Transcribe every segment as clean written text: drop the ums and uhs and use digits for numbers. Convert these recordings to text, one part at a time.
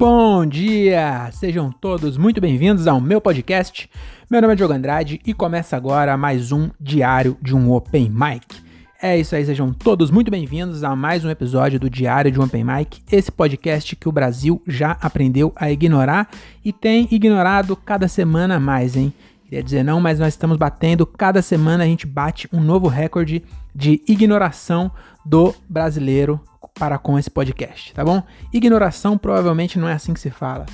Bom dia! Sejam todos muito bem-vindos ao meu podcast. Meu nome é Diogo Andrade e começa agora mais um Diário de um Open Mic. É isso aí, sejam todos muito bem-vindos a mais um episódio do Diário de um Open Mic, esse podcast que o Brasil já aprendeu a ignorar e tem ignorado cada semana a mais, hein? Queria dizer não, mas nós estamos batendo, cada semana a gente bate um novo recorde de ignoração do brasileiro para com esse podcast, tá bom? Ignoração provavelmente não é assim que se fala,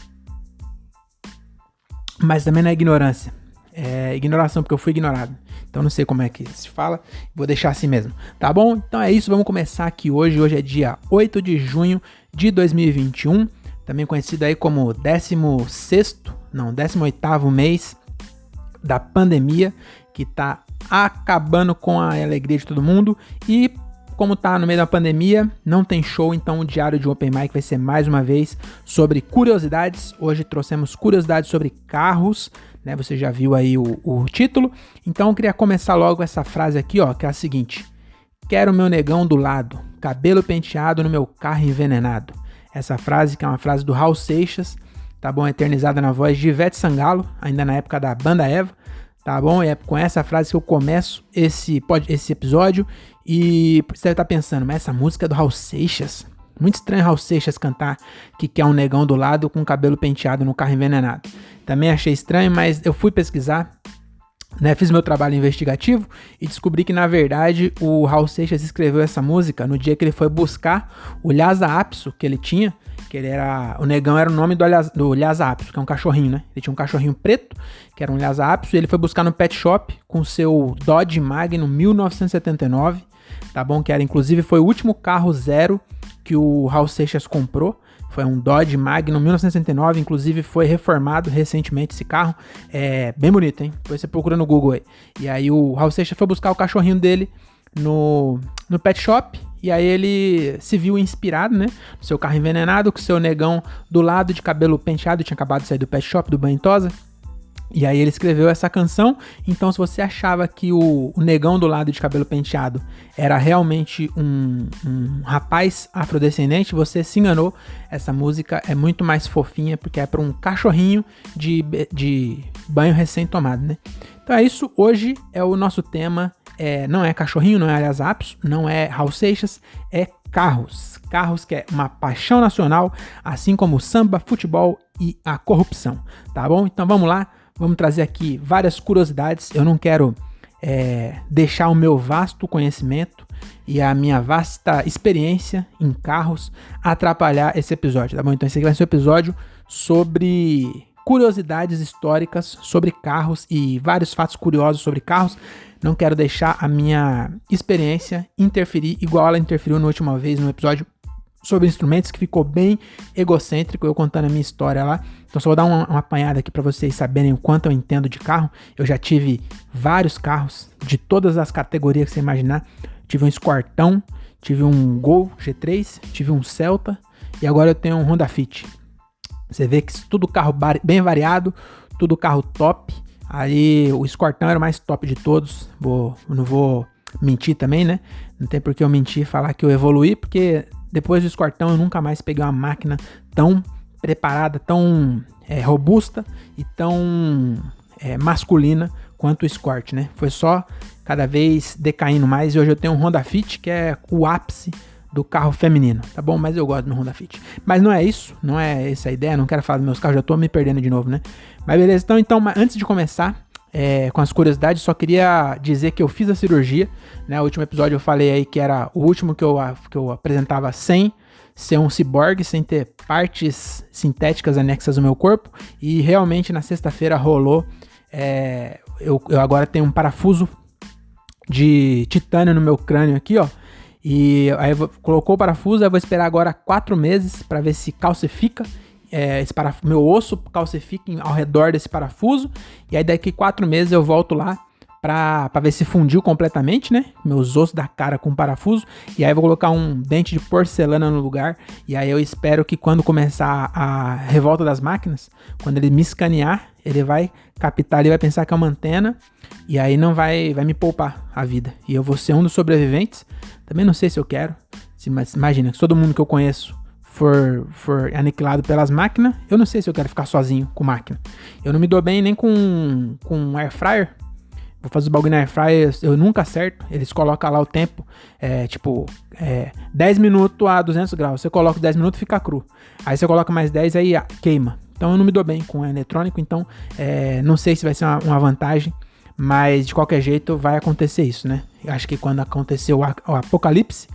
mas também não é ignorância, é ignoração porque eu fui ignorado, então não sei como é que se fala, vou deixar assim mesmo, tá bom? Então é isso, vamos começar aqui hoje é dia 8 de junho de 2021, também conhecido aí como 18º mês da pandemia, que tá acabando com a alegria de todo mundo. E como tá no meio da pandemia, não tem show, então o Diário de um Open Mic vai ser mais uma vez sobre curiosidades. Hoje trouxemos curiosidades sobre carros, né? Você já viu aí o título. Então eu queria começar logo essa frase aqui, ó, que é a seguinte: quero meu negão do lado, cabelo penteado no meu carro envenenado. Essa frase que é uma frase do Raul Seixas, tá bom? Eternizada na voz de Ivete Sangalo, ainda na época da Banda Eva, tá bom? É com essa frase que eu começo esse episódio. E você deve estar pensando, mas essa música é do Raul Seixas? Muito estranho Raul Seixas cantar que quer um negão do lado com cabelo penteado no carro envenenado. Também achei estranho, mas eu fui pesquisar, né? Fiz meu trabalho investigativo e descobri que, na verdade, o Raul Seixas escreveu essa música no dia que ele foi buscar o Lhasa Apso que ele tinha, que ele era, o negão era o nome do Lhasa Apso, que é um cachorrinho, né? Ele tinha um cachorrinho preto, que era um Lhasa Apso, e ele foi buscar no pet shop com seu Dodge Magnum 1979, tá bom? Que era, inclusive, foi o último carro zero que o Raul Seixas comprou. Foi um Dodge Magnum 1969, inclusive foi reformado recentemente esse carro. É bem bonito, hein? Depois você procura no Google aí. E aí o Raul Seixas foi buscar o cachorrinho dele no pet shop. E aí ele se viu inspirado, né? No seu carro envenenado, com o seu negão do lado de cabelo penteado. Tinha acabado de sair do pet shop, do banho em tosa. E aí ele escreveu essa canção. Então, se você achava que o negão do lado de cabelo penteado era realmente um rapaz afrodescendente, você se enganou. Essa música é muito mais fofinha, porque é para um cachorrinho de banho recém-tomado, né? Então é isso. Hoje é o nosso tema. Não é cachorrinho, não é Lhasa Apso, não é Raul Seixas, é carros. Carros que é uma paixão nacional, assim como o samba, futebol e a corrupção, tá bom? Então vamos lá. Vamos trazer aqui várias curiosidades. Eu não quero deixar o meu vasto conhecimento e a minha vasta experiência em carros atrapalhar esse episódio, tá bom? Então esse aqui vai ser um episódio sobre curiosidades históricas sobre carros e vários fatos curiosos sobre carros. Não quero deixar a minha experiência interferir igual ela interferiu na última vez no episódio sobre instrumentos, que ficou bem egocêntrico, eu contando a minha história lá. Então só vou dar uma apanhada aqui para vocês saberem o quanto eu entendo de carro. Eu já tive vários carros de todas as categorias que você imaginar. Tive um Escortão, tive um Gol G3, tive um Celta e agora eu tenho um Honda Fit. Você vê que tudo carro bem variado, tudo carro top. Aí o Escortão era o mais top de todos. Não vou mentir também, né? Não tem por que eu mentir e falar que eu evoluí, porque depois do Escortão eu nunca mais peguei uma máquina tão preparada, tão robusta e tão masculina quanto o Escort, né? Foi só cada vez decaindo mais e hoje eu tenho um Honda Fit, que é o ápice do carro feminino, tá bom? Mas eu gosto do meu Honda Fit. Mas não é isso, não é essa a ideia, não quero falar dos meus carros, já tô me perdendo de novo, né? Mas beleza, então antes de começar com as curiosidades, só queria dizer que eu fiz a cirurgia, né? O último episódio eu falei aí que era o último que eu apresentava sem ser um ciborgue, sem ter partes sintéticas anexas ao meu corpo, e realmente na sexta-feira rolou. Eu agora tenho um parafuso de titânio no meu crânio aqui, ó. E aí colocou o parafuso, eu vou esperar agora 4 meses para ver se calcifica. Meu osso calcifica ao redor desse parafuso. E aí daqui 4 meses eu volto lá pra ver se fundiu completamente, né? Meus ossos da cara com parafuso. E aí eu vou colocar um dente de porcelana no lugar. E aí eu espero que quando começar a revolta das máquinas, quando ele me escanear, ele vai captar ali, vai pensar que é uma antena. E aí não vai me poupar a vida. E eu vou ser um dos sobreviventes. Também não sei se eu quero. Mas imagina, todo mundo que eu conheço for aniquilado pelas máquinas, eu não sei se eu quero ficar sozinho com máquina. Eu não me dou bem nem com air fryer. Vou fazer o bagulho na air fryer, eu nunca acerto. Eles colocam lá o tempo, 10 minutos a 200 graus. Você coloca 10 minutos, fica cru. Aí você coloca mais 10, aí queima. Então eu não me dou bem com eletrônico, então não sei se vai ser uma vantagem. Mas de qualquer jeito vai acontecer isso, né? Eu acho que quando aconteceu o apocalipse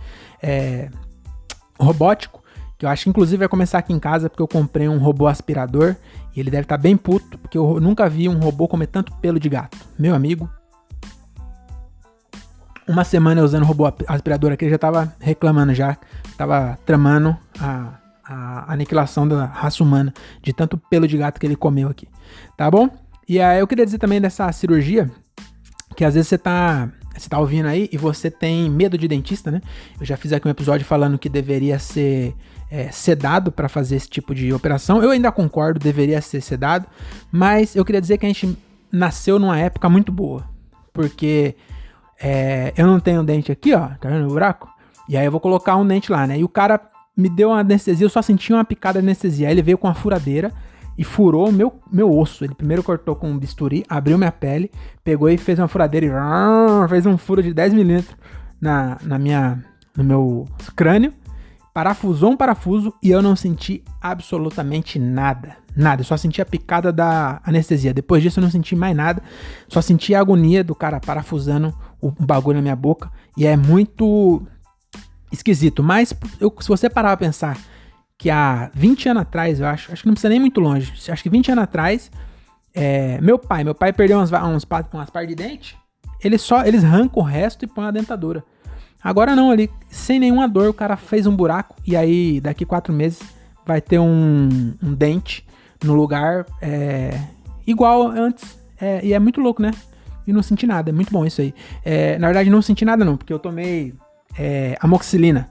robótico, que eu acho que inclusive vai começar aqui em casa, porque eu comprei um robô aspirador e ele deve estar bem puto, porque eu nunca vi um robô comer tanto pelo de gato. Meu amigo, uma semana eu usando o robô aspirador aqui, ele já tava reclamando já, tava tramando a aniquilação da raça humana, de tanto pelo de gato que ele comeu aqui, tá bom? E aí eu queria dizer também dessa cirurgia, que às vezes você tá ouvindo aí e você tem medo de dentista, né? Eu já fiz aqui um episódio falando que deveria ser sedado para fazer esse tipo de operação. Eu ainda concordo, deveria ser sedado, mas eu queria dizer que a gente nasceu numa época muito boa, porque eu não tenho dente aqui, ó, tá vendo o buraco? E aí eu vou colocar um dente lá, né? E o cara me deu uma anestesia, eu só senti uma picada de anestesia. Aí ele veio com uma furadeira e furou o meu osso. Ele primeiro cortou com um bisturi, abriu minha pele, pegou e fez uma furadeira e fez um furo de 10 milímetros no meu crânio, parafusou um parafuso e eu não senti absolutamente nada. Nada, eu só senti a picada da anestesia. Depois disso eu não senti mais nada, só senti a agonia do cara parafusando o bagulho na minha boca. E é muito esquisito, mas se você parar pra pensar que há 20 anos atrás, eu acho que não precisa nem muito longe, acho que 20 anos atrás, meu pai perdeu umas par de dente, eles arrancam o resto e põem a dentadura. Agora não, ali, sem nenhuma dor, o cara fez um buraco e aí daqui 4 meses vai ter um dente no lugar igual antes, e é muito louco, né? E não senti nada, é muito bom isso aí. Na verdade não senti nada não, porque eu tomei amoxicilina.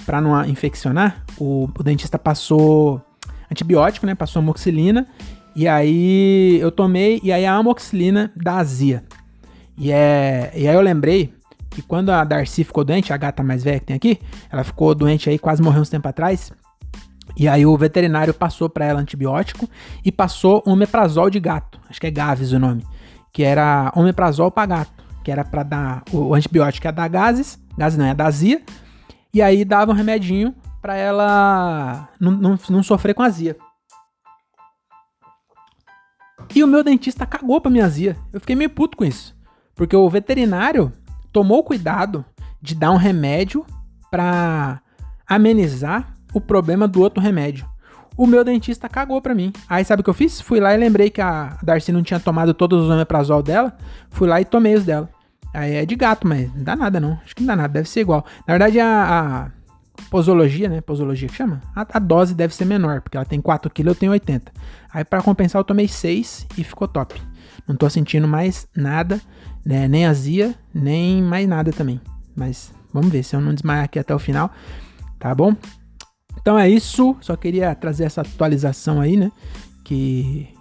Pra não infeccionar, o dentista passou antibiótico, né? Passou amoxicilina. E aí eu tomei, e aí a amoxicilina dá azia. E aí eu lembrei que quando a Darcy ficou doente, a gata mais velha que tem aqui, ela ficou doente aí, quase morreu uns tempo atrás. E aí o veterinário passou pra ela antibiótico e passou omeprazol de gato. Acho que é Gavis o nome. Que era omeprazol pra gato. Que era pra dar o antibiótico, ia dar gases não, ia dar azia. E aí dava um remedinho pra ela não sofrer com azia. E o meu dentista cagou pra minha azia. Eu fiquei meio puto com isso. Porque o veterinário tomou cuidado de dar um remédio pra amenizar o problema do outro remédio. O meu dentista cagou pra mim. Aí sabe o que eu fiz? Fui lá e lembrei que a Darcy não tinha tomado todos os omeprazol dela. Fui lá e tomei os dela. Aí é de gato, mas não dá nada não. Acho que não dá nada, deve ser igual. Na verdade a posologia, né? Posologia que chama? A dose deve ser menor, porque ela tem 4 kg, eu tenho 80. Aí pra compensar eu tomei 6 e ficou top. Não tô sentindo mais nada, né? Nem azia, nem mais nada também. Mas vamos ver se eu não desmaiar aqui até o final, tá bom? Então é isso, só queria trazer essa atualização aí, né? Que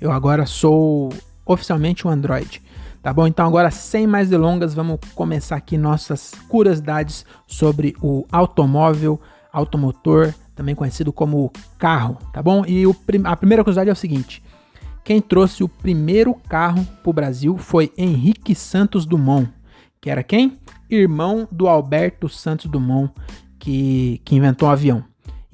eu agora sou oficialmente um Android. Tá bom? Então agora, sem mais delongas, vamos começar aqui nossas curiosidades sobre o automotor, também conhecido como carro, tá bom? E a primeira curiosidade é o seguinte: quem trouxe o primeiro carro pro Brasil foi Henrique Santos Dumont, que era quem? Irmão do Alberto Santos Dumont, que inventou o avião.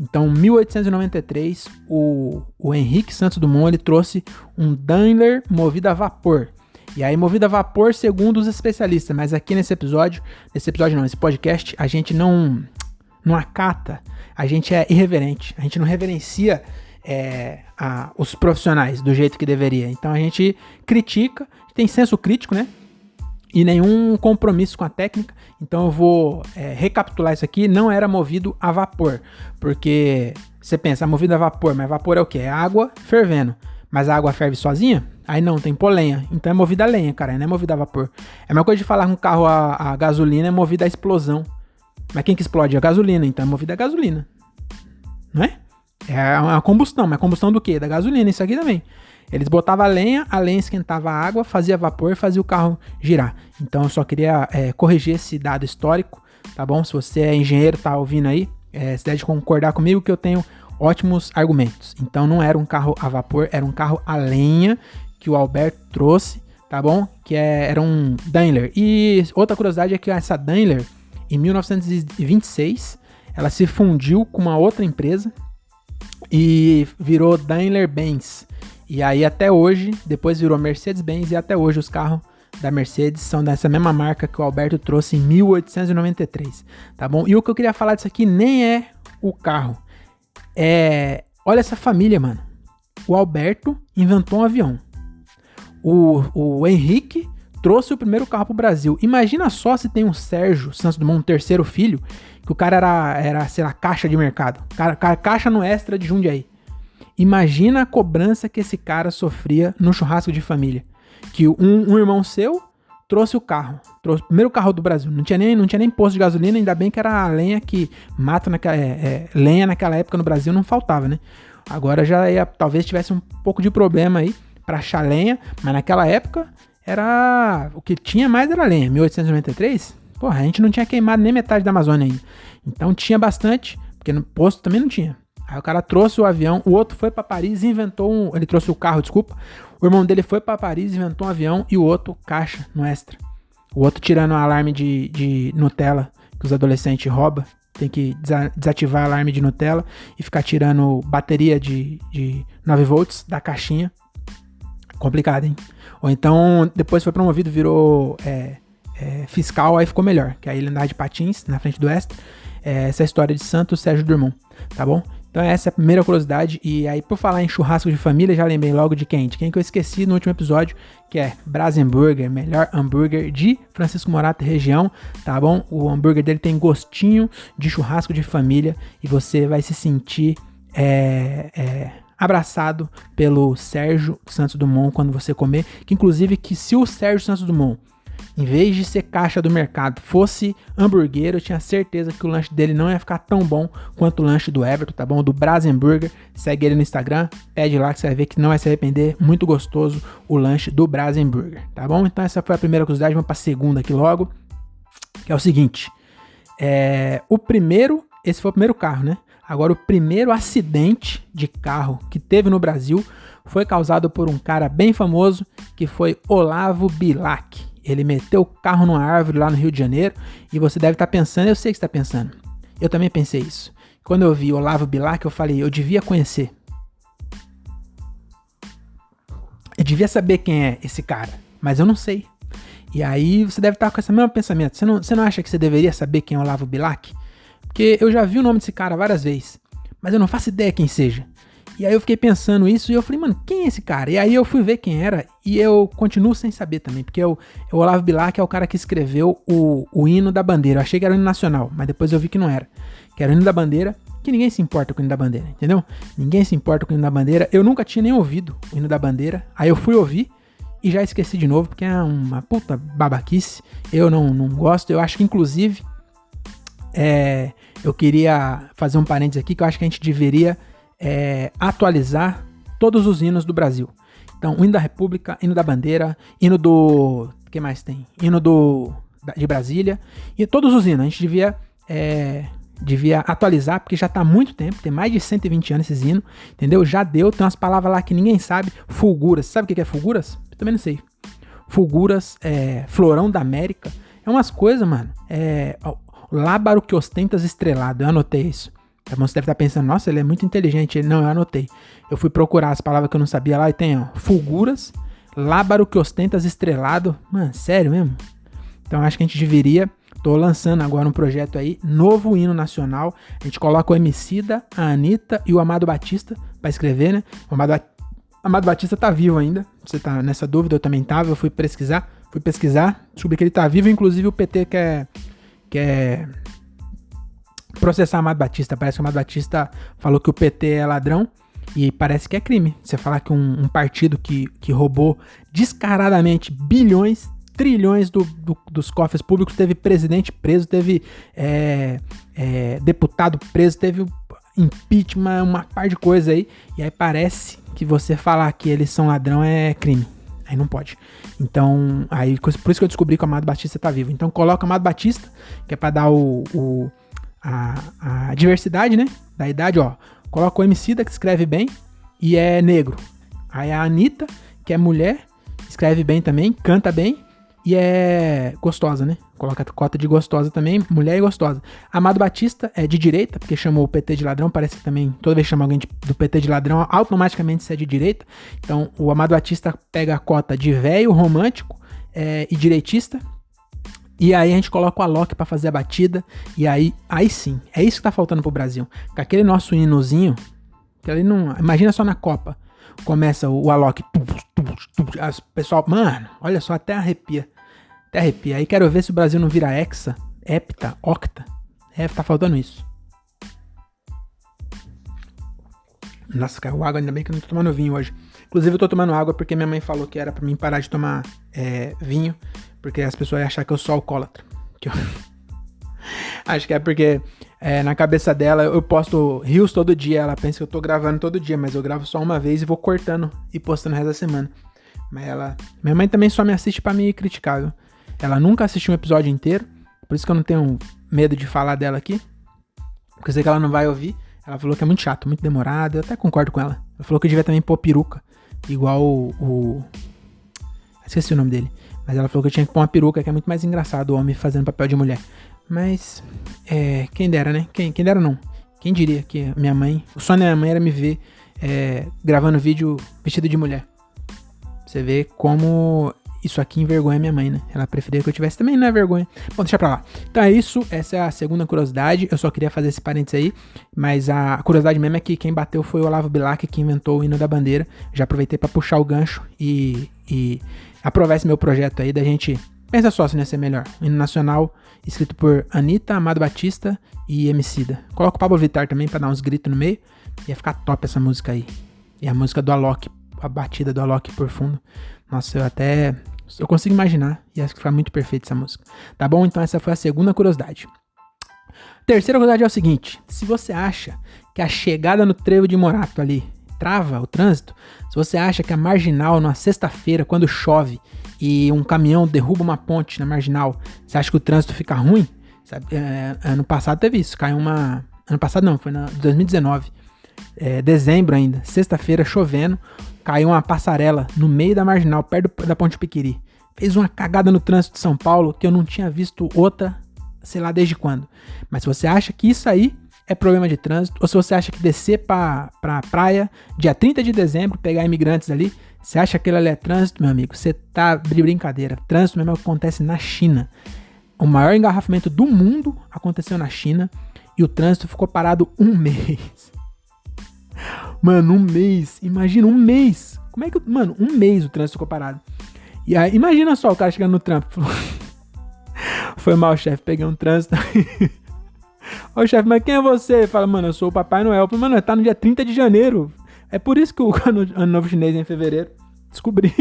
Então, em 1893, o Henrique Santos Dumont ele trouxe um Daimler movido a vapor. E aí, movido a vapor, segundo os especialistas. Mas aqui nesse podcast, a gente não acata, a gente é irreverente. A gente não reverencia os profissionais do jeito que deveria. Então, a gente critica, tem senso crítico, né? E nenhum compromisso com a técnica. Então, eu vou recapitular isso aqui. Não era movido a vapor. Porque você pensa, movido a vapor, mas vapor é o quê? É água fervendo. Mas a água ferve sozinha? Aí não, tem pôr lenha. Então é movido a lenha, cara, não é movido a vapor. É a mesma coisa de falar que um carro a gasolina é movido a explosão. Mas quem que explode? A gasolina, então é movido a gasolina. Não é? É uma combustão, mas combustão do quê? Da gasolina, isso aqui também. Eles botavam a lenha esquentava a água, fazia vapor e fazia o carro girar. Então eu só queria corrigir esse dado histórico, tá bom? Se você é engenheiro, tá ouvindo aí, você deve concordar comigo que eu tenho ótimos argumentos. Então não era um carro a vapor, era um carro a lenha que o Alberto trouxe, tá bom? Era um Daimler. E outra curiosidade é que essa Daimler, em 1926, ela se fundiu com uma outra empresa e virou Daimler-Benz. E aí até hoje, depois virou Mercedes-Benz, e até hoje os carros da Mercedes são dessa mesma marca que o Alberto trouxe em 1893, tá bom? E o que eu queria falar disso aqui nem é o carro. Olha essa família, mano. O Alberto inventou um avião. O Henrique trouxe o primeiro carro pro Brasil. Imagina só se tem um Sérgio Santos Dumont, um terceiro filho, que o cara era, sei lá, caixa de mercado. Caixa no Extra de Jundiaí. Imagina a cobrança que esse cara sofria no churrasco de família. Que um irmão seu trouxe o carro. Trouxe o primeiro carro do Brasil. Não tinha nem posto de gasolina, ainda bem que era a lenha que mata lenha naquela época no Brasil não faltava, né? Agora talvez tivesse um pouco de problema aí pra achar lenha, mas naquela época o que tinha mais era lenha. 1893, porra, a gente não tinha queimado nem metade da Amazônia ainda. Então tinha bastante, porque no posto também não tinha. Aí o cara trouxe o avião, o outro foi pra Paris e inventou ele trouxe o carro, desculpa. O irmão dele foi pra Paris, inventou um avião e o outro caixa no Extra. O outro tirando o alarme de Nutella que os adolescentes roubam. Tem que desativar o alarme de Nutella e ficar tirando bateria de 9 volts da caixinha. Complicado, hein? Ou então depois foi promovido, virou fiscal, aí ficou melhor. Que aí ele andava de patins na frente do Extra. Essa é a história de Santos Sérgio Dumont, tá bom? Então essa é a primeira curiosidade. E aí, por falar em churrasco de família, já lembrei logo de quem? De quem que eu esqueci no último episódio, que é Brasenburger, melhor hambúrguer de Francisco Morato região, tá bom? O hambúrguer dele tem gostinho de churrasco de família e você vai se sentir abraçado pelo Sérgio Santos Dumont quando você comer. Que inclusive, que se o Sérgio Santos Dumont, em vez de ser caixa do mercado, fosse hamburguero, eu tinha certeza que o lanche dele não ia ficar tão bom quanto o lanche do Everton, tá bom? Do Brasenburger. Segue ele no Instagram, pede lá que você vai ver que não vai se arrepender. Muito gostoso o lanche do Brasenburger, tá bom? Então essa foi a primeira curiosidade, vamos pra segunda aqui logo, que é o seguinte. Esse foi o primeiro carro, né? Agora, o primeiro acidente de carro que teve no Brasil foi causado por um cara bem famoso, que foi Olavo Bilac. Ele meteu o carro numa árvore lá no Rio de Janeiro e você deve estar pensando, eu sei que você está pensando. Eu também pensei isso. Quando eu vi Olavo Bilac, eu falei, eu devia conhecer. Eu devia saber quem é esse cara, mas eu não sei. E aí você deve estar com esse mesmo pensamento. Você não acha que você deveria saber quem é Olavo Bilac? Porque eu já vi o nome desse cara várias vezes, mas eu não faço ideia quem seja. E aí eu fiquei pensando isso e eu falei, mano, quem é esse cara? E aí eu fui ver quem era e eu continuo sem saber também, porque o Olavo Bilac é o cara que escreveu o hino da bandeira. Eu achei que era o hino nacional, mas depois eu vi que não era. Que era o hino da bandeira, que ninguém se importa com o hino da bandeira, entendeu? Ninguém se importa com o hino da bandeira. Eu nunca tinha nem ouvido o hino da bandeira, aí eu fui ouvir e já esqueci de novo, porque é uma puta babaquice. Eu não gosto, eu acho que inclusive eu queria fazer um parênteses aqui, que eu acho que a gente deveria atualizar todos os hinos do Brasil. Então, o hino da República, hino da Bandeira, hino do... O que mais tem? Hino de Brasília. E todos os hinos. A gente devia atualizar, porque já tá há muito tempo. Tem mais de 120 anos esses hinos. Entendeu? Já deu. Tem umas palavras lá que ninguém sabe. Fulguras. Sabe o que é fulguras? Eu também não sei. Fulguras, florão da América. É umas coisas, mano. Lábaro que ostentas estrelado. Eu anotei isso. Você deve estar pensando, nossa, ele é muito inteligente. Não, eu anotei. Eu fui procurar as palavras que eu não sabia lá e tem, ó, fulguras, lábaro que ostentas estrelado. Mano, sério mesmo? Então acho que a gente deveria, tô lançando agora um projeto aí, novo hino nacional. A gente coloca o Emicida, a Anitta e o Amado Batista pra escrever, né? O Amado Batista tá vivo ainda. Você tá nessa dúvida, eu também tava. Eu fui pesquisar, descobri que ele tá vivo. Inclusive o PT quer processar Amado Batista. Parece que o Amado Batista falou que o PT é ladrão e parece que é crime. Você falar que um partido que roubou descaradamente bilhões, trilhões dos cofres públicos, teve presidente preso, teve deputado preso, teve impeachment, uma par de coisa aí, e aí parece que você falar que eles são ladrão é crime. Aí não pode. Então, aí por isso que eu descobri que o Amado Batista tá vivo. Então coloca o Amado Batista, que é pra dar a diversidade, né? Da idade, ó. Coloca o Emicida, que escreve bem e é negro. Aí a Anitta, que é mulher, escreve bem também, canta bem e é gostosa, né? Coloca a cota de gostosa também, mulher e gostosa. Amado Batista é de direita, porque chamou o PT de ladrão, parece que também, toda vez que chama alguém do PT de ladrão, automaticamente você é de direita. Então, o Amado Batista pega a cota de velho, romântico e direitista. E aí a gente coloca o Alok pra fazer a batida, e aí sim, é isso que tá faltando pro Brasil. Com aquele nosso hinozinho, que ele não... Imagina só na Copa, começa o Alok, as pessoal, mano, olha só, até arrepia. Aí quero ver se o Brasil não vira hexa, hepta, octa. Tá faltando isso. Nossa, caiu água, ainda bem que eu não tô tomando vinho hoje. Inclusive eu tô tomando água porque minha mãe falou que era pra mim parar de tomar vinho, porque as pessoas iam achar que eu sou alcoólatra. Acho que é porque na cabeça dela eu posto rios todo dia, ela pensa que eu tô gravando todo dia, mas eu gravo só uma vez e vou cortando e postando o resto da semana. Mas minha mãe também só me assiste pra me criticar, viu? Ela nunca assistiu um episódio inteiro, por isso que eu não tenho medo de falar dela aqui, porque eu sei que ela não vai ouvir. Ela falou que é muito chato, muito demorado, eu até concordo com ela. Ela falou que eu devia também pôr peruca, igual esqueci o nome dele. Mas ela falou que eu tinha que pôr uma peruca, que é muito mais engraçado o homem fazendo papel de mulher. Mas, quem dera, né? Quem dera não. Quem diria que minha mãe... O sonho da minha mãe era me ver gravando vídeo vestido de mulher. Você vê como isso aqui envergonha minha mãe, né? Ela preferia que eu tivesse também, não é vergonha. Bom, deixa pra lá. Então é isso, essa é a segunda curiosidade. Eu só queria fazer esse parênteses aí, mas a curiosidade mesmo é que quem bateu foi o Olavo Bilac, que inventou o hino da bandeira. Já aproveitei pra puxar o gancho e aprovar esse meu projeto aí da gente... Pensa só se não ia ser melhor. O hino nacional escrito por Anitta, Amado Batista e Emicida. Coloca o Pablo Vittar também pra dar uns gritos no meio. Ia ficar top essa música aí. E a música do Alok, a batida do Alok por fundo. Nossa, eu consigo imaginar e acho que fica muito perfeita essa música. Tá bom? Então essa foi a segunda curiosidade. Terceira curiosidade é o seguinte: se você acha que a chegada no trevo de Morato ali trava o trânsito, se você acha que a marginal numa sexta-feira, quando chove e um caminhão derruba uma ponte na marginal, você acha que o trânsito fica ruim? Sabe, ano passado teve isso, caiu uma... Ano passado não, foi em 2019. Dezembro ainda, sexta-feira, chovendo, caiu uma passarela no meio da marginal, perto da Ponte Piquiri. Fez uma cagada no trânsito de São Paulo que eu não tinha visto outra, sei lá desde quando. Mas se você acha que isso aí é problema de trânsito, ou se você acha que descer pra praia, dia 30 de dezembro, pegar imigrantes ali, você acha que aquilo ali é trânsito, meu amigo? Você tá de brincadeira. Trânsito mesmo é o que acontece na China. O maior engarrafamento do mundo aconteceu na China e o trânsito ficou parado um mês. Mano, um mês. Imagina, um mês. Como é que... Mano, um mês o trânsito ficou parado. E aí, imagina só o cara chegando no trampo. Foi mal, chefe. Peguei um trânsito. Ô, chefe, mas quem é você? Fala, mano, eu sou o Papai Noel. Mano, tá no dia 30 de janeiro. É por isso que o ano novo chinês é em fevereiro. Descobri.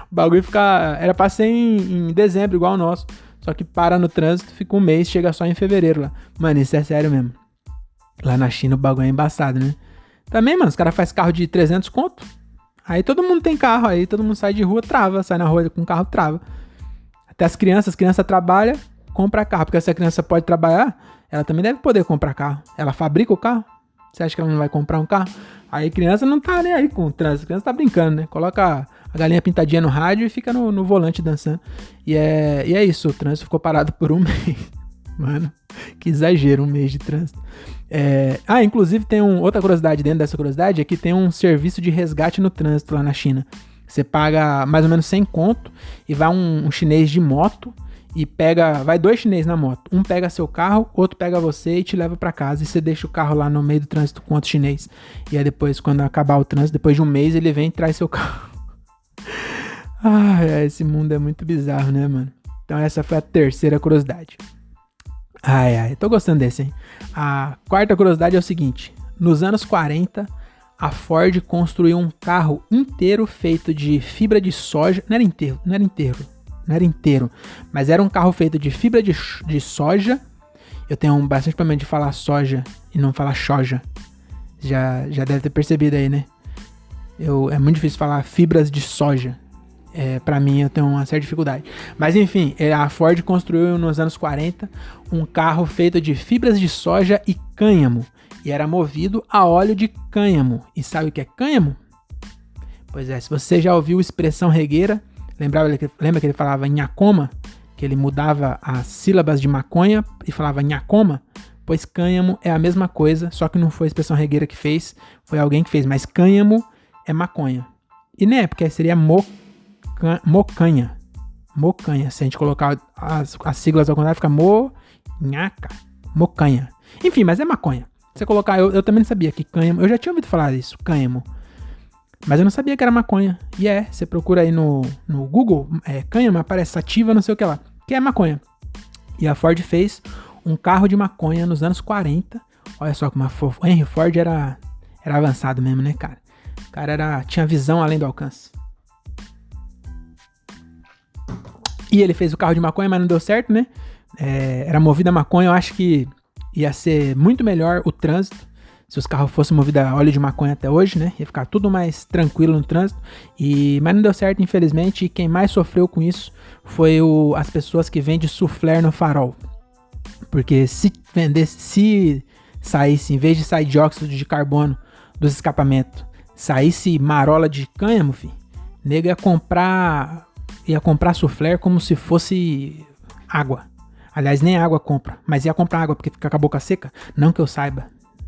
O bagulho fica... Era pra ser em dezembro, igual o nosso. Só que para no trânsito, fica um mês, chega só em fevereiro lá. Mano, isso é sério mesmo. Lá na China o bagulho é embaçado, né? Também, mano, os caras fazem carro de 300 conto. Aí todo mundo tem carro, aí todo mundo sai de rua, trava. Sai na rua com carro, trava. Até as crianças trabalham, compram carro. Porque se a criança pode trabalhar, ela também deve poder comprar carro. Ela fabrica o carro. Você acha que ela não vai comprar um carro? Aí a criança não tá nem aí com o trânsito. A criança tá brincando, né? Coloca a galinha pintadinha no rádio e fica no volante dançando. E é isso, o trânsito ficou parado por um mês. Mano, que exagero, um mês de trânsito. Inclusive tem outra curiosidade dentro dessa curiosidade, é que tem um serviço de resgate no trânsito lá na China. Você paga mais ou menos 100 conto e vai um chinês de moto e vai 2 chineses na moto. Um pega seu carro, outro pega você e te leva pra casa. E você deixa o carro lá no meio do trânsito com outro chinês. E aí depois, quando acabar o trânsito, depois de um mês, ele vem e traz seu carro. Esse mundo é muito bizarro, né, mano? Então essa foi a terceira curiosidade. Tô gostando desse, hein? A quarta curiosidade é o seguinte: nos anos 40, a Ford construiu um carro inteiro feito de fibra de soja. Não era inteiro, mas era um carro feito de fibra de soja. Eu tenho bastante problema de falar soja e não falar soja. Já deve ter percebido aí, né? É muito difícil falar fibras de soja. Pra mim, eu tenho uma certa dificuldade. Mas enfim, a Ford construiu nos anos 40 um carro feito de fibras de soja e cânhamo. E era movido a óleo de cânhamo. E sabe o que é cânhamo? Pois é, se você já ouviu expressão regueira, lembra que ele falava nhacoma? Que ele mudava as sílabas de maconha e falava nhacoma? Pois cânhamo é a mesma coisa, só que não foi a expressão regueira que fez, foi alguém que fez. Mas cânhamo é maconha. E né, porque seria mocanha. Mocanha. Se a gente colocar as siglas ao contrário, fica monhaca. Mocanha. Enfim, mas é maconha. Se você colocar, eu também não sabia que cânhamo. Eu já tinha ouvido falar disso, cânhamo. Mas eu não sabia que era maconha. E você procura aí no Google, cânhamo, aparece sativa, não sei o que lá. Que é maconha. E a Ford fez um carro de maconha nos anos 40. Olha só como o Henry Ford era avançado mesmo, né, cara? O cara tinha visão além do alcance. E ele fez o carro de maconha, mas não deu certo, né? Era movido a maconha, eu acho que ia ser muito melhor o trânsito se os carros fossem movidos a óleo de maconha até hoje, né? Ia ficar tudo mais tranquilo no trânsito. Mas não deu certo, infelizmente. E quem mais sofreu com isso foi as pessoas que vendem soufflé no farol. Porque se saísse, em vez de sair dióxido de carbono dos escapamentos, saísse marola de cânhamo, filho, nego ia comprar soufflé como se fosse água. Aliás, nem água compra, mas ia comprar água porque fica com a boca seca. Não que eu saiba.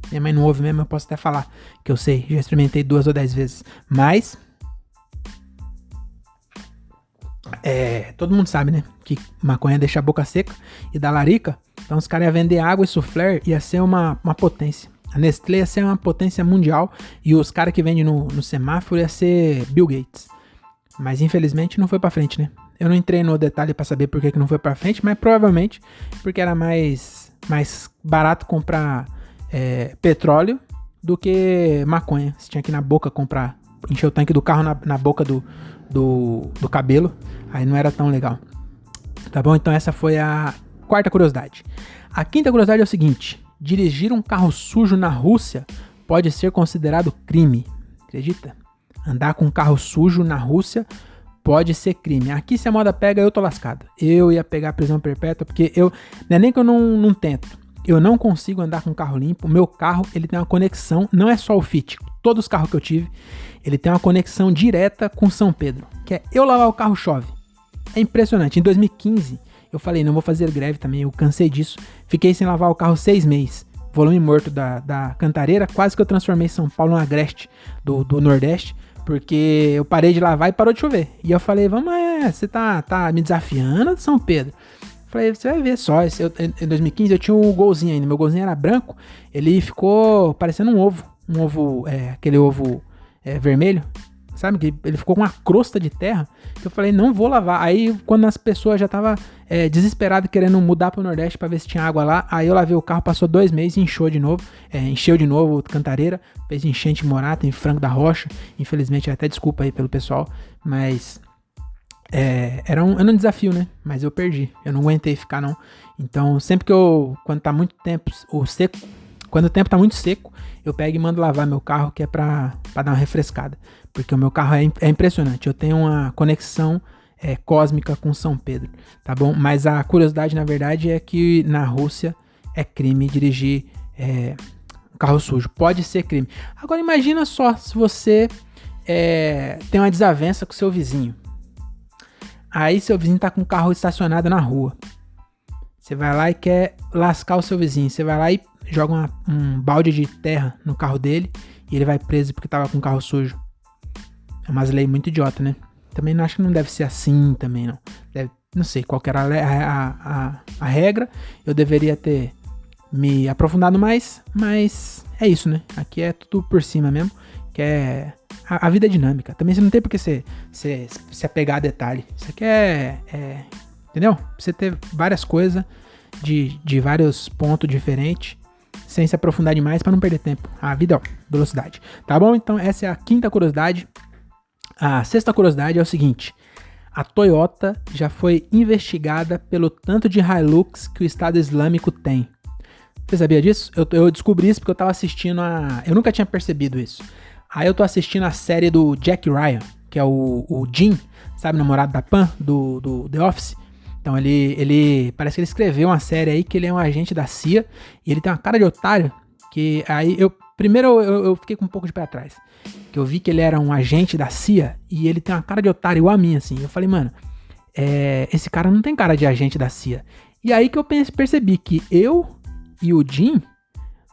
Minha mãe não ouve mesmo, eu posso até falar que eu sei. Já experimentei 2 ou 10 vezes. Mas todo mundo sabe, né? Que maconha deixa a boca seca e dá larica. Então os caras iam vender água e soufflé, ia ser uma potência. A Nestlé ia ser uma potência mundial e os caras que vendem no semáforo ia ser Bill Gates. Mas infelizmente não foi pra frente, né? Eu não entrei no detalhe pra saber por que não foi pra frente, mas provavelmente porque era mais barato comprar petróleo do que maconha. Você tinha que ir na boca comprar, encher o tanque do carro na boca do cabelo, aí não era tão legal. Tá bom? Então essa foi a quarta curiosidade. A quinta curiosidade é o seguinte: dirigir um carro sujo na Rússia pode ser considerado crime. Acredita? Andar com um carro sujo na Rússia pode ser crime. Aqui, se a moda pega, eu tô lascado. Eu ia pegar prisão perpétua, porque não é nem que eu não tento. Eu não consigo andar com um carro limpo. O meu carro, ele tem uma conexão, não é só o Fit. Todos os carros que eu tive, ele tem uma conexão direta com São Pedro. Que é eu lavar o carro, chove. É impressionante. Em 2015, eu falei, não vou fazer greve também, eu cansei disso. Fiquei sem lavar o carro 6 meses. Volume morto da Cantareira, quase que eu transformei São Paulo no Agreste do Nordeste. Porque eu parei de lavar e parou de chover. E eu falei, você tá me desafiando, São Pedro? Falei, você vai ver só. Em 2015 eu tinha um golzinho ainda. Meu golzinho era branco. Ele ficou parecendo um ovo. Um ovo, aquele ovo vermelho. Sabe? Que ele ficou com uma crosta de terra. Eu falei, não vou lavar. Aí, quando as pessoas já estavam desesperadas querendo mudar pro Nordeste pra ver se tinha água lá, aí eu lavei o carro, passou 2 meses e encheu de novo Cantareira. Fez enchente morata em Franco da Rocha. Infelizmente, até desculpa aí pelo pessoal. Mas era um desafio, né? Mas eu perdi. Eu não aguentei ficar, não. Então, sempre que quando tá muito tempo seco, quando o tempo tá muito seco, eu pego e mando lavar meu carro, que é pra dar uma refrescada. Porque o meu carro é impressionante. Eu tenho uma conexão cósmica com São Pedro, tá bom? Mas a curiosidade, na verdade, é que na Rússia é crime dirigir um carro sujo. Pode ser crime. Agora, imagina só se você tem uma desavença com seu vizinho. Aí seu vizinho tá com o carro estacionado na rua. Você vai lá e quer lascar o seu vizinho. Você vai lá e joga um balde de terra no carro dele e ele vai preso porque tava com o carro sujo. É umas leis muito idiota, né? Também acho que não deve ser assim também, não. Não sei qual que era a regra. Eu deveria ter me aprofundado mais, mas é isso, né? Aqui é tudo por cima mesmo, que a vida é dinâmica. Também você não tem por que se apegar a detalhe. Isso aqui entendeu? Você ter várias coisas de vários pontos diferentes, sem se aprofundar demais para não perder tempo. A vida, velocidade. Tá bom? Então essa é a quinta curiosidade. A sexta curiosidade é o seguinte: a Toyota já foi investigada pelo tanto de Hilux que o Estado Islâmico tem. Você sabia disso? Eu descobri isso porque eu tava assistindo eu nunca tinha percebido isso. Aí eu tô assistindo a série do Jack Ryan, que é o Jim. sabe, namorado da Pam, do The Office. Então ele parece que ele escreveu uma série aí que ele é um agente da CIA e ele tem uma cara de otário que aí eu fiquei com um pouco de pé atrás, que eu vi que ele era um agente da CIA e ele tem uma cara de otário igual a mim, assim. Eu falei, mano, esse cara não tem cara de agente da CIA. E aí que eu percebi que eu e o Jim,